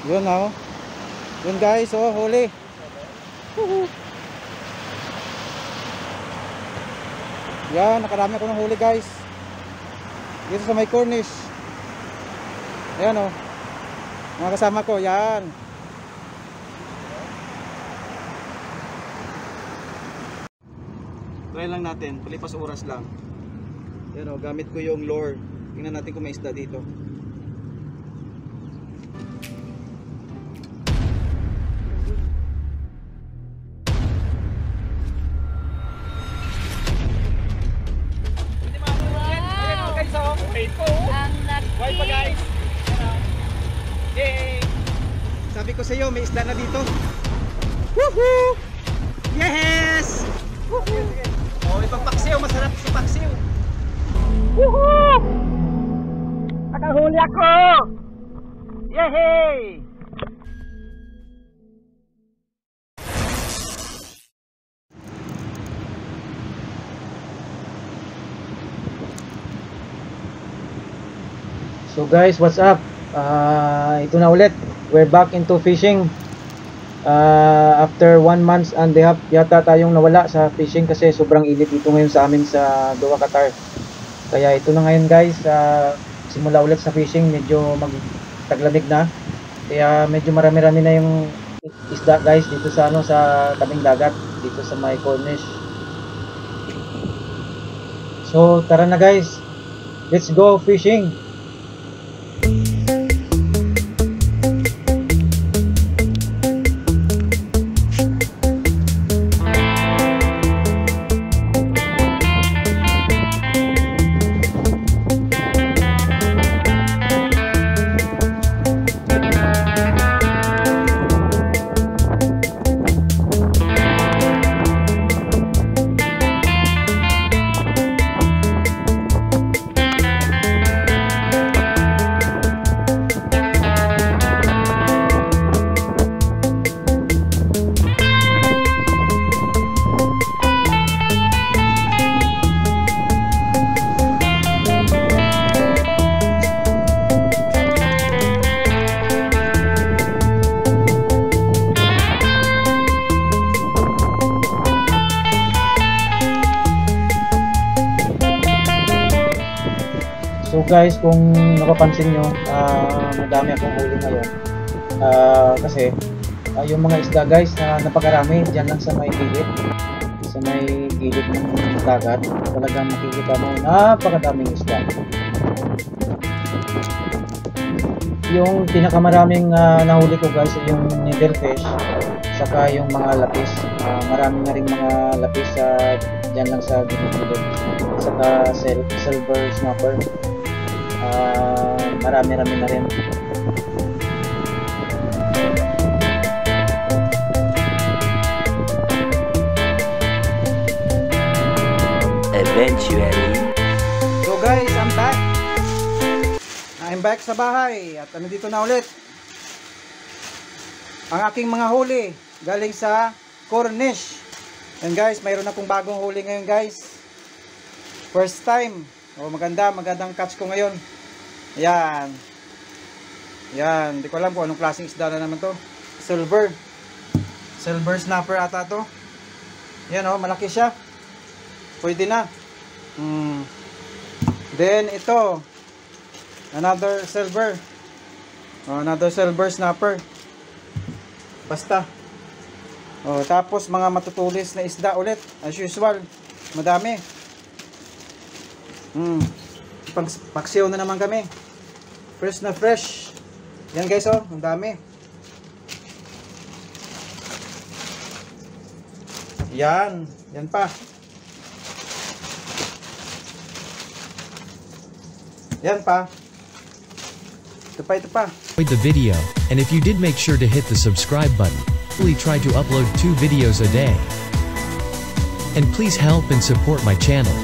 Yun oh. Yun guys, oh, huli. Yan, nakarami ako ng huli guys. Dito sa may Cornish. Ayan oh. Mga kasama ko, yan. Try lang natin, palipas oras lang. Yan oh, gamit ko yung lure. Tingnan natin kung may isda dito. Why pa guys? Yay! Sabi ko sa iyo, may isda na dito. Woohoo! Yes! Woohoo! Oh, itong paksiw, masarap si paksiw. Woohoo! Nakahuli ako! Yehey! So guys, what's up? Ito na ulit. We're back into fishing. After 1 month and a half yata tayong nawala sa fishing kasi sobrang init ito ngayon sa amin sa Doha, Qatar. Kaya ito na ngayon guys, simula ulit sa fishing, medyo magtaglamig na. Kaya medyo marami-rami na yung isda guys dito sa sa tabing dagat, dito sa may Cornish. So tara na guys. Let's go fishing. So guys, kung napapansin nyo, madami akong huli ngayon. Kasi yung mga isda guys na napakarami dyan lang sa may gilid. Sa may gilid ng dagat, talagang makikita mo napakadaming isda. Yung pinakamaraming nahuli ko guys ay yung needlefish, saka yung mga lapis. Marami na rin mga lapis dyan lang sa gilid-gilid. Saka silver snapper. Marami-rami na rin. Eventually. So guys, I'm back. I'm back sa bahay at nandito na ulit ang aking mga huli galing sa Cornish. And guys, mayroon akong bagong huli ngayon guys. First time. Oh, magandang catch ko ngayon. Yan. Yan, hindi ko alam kung anong klaseng isda na naman to. Silver snapper ata to. Yan oh, malaki siya. Pwede na. Then ito, another silver. Oh, another silver snapper. Basta. Oh, tapos mga matutulis na isda ulit as usual. Madami. Paksiw na naman kami. Fresh na fresh. Yan guys oh, ang dami. Yan pa. Yan pa. Ito pa. Enjoyed the video, and if you did, make sure to hit the subscribe button. We try to upload 2 videos a day. And please help and support my channel.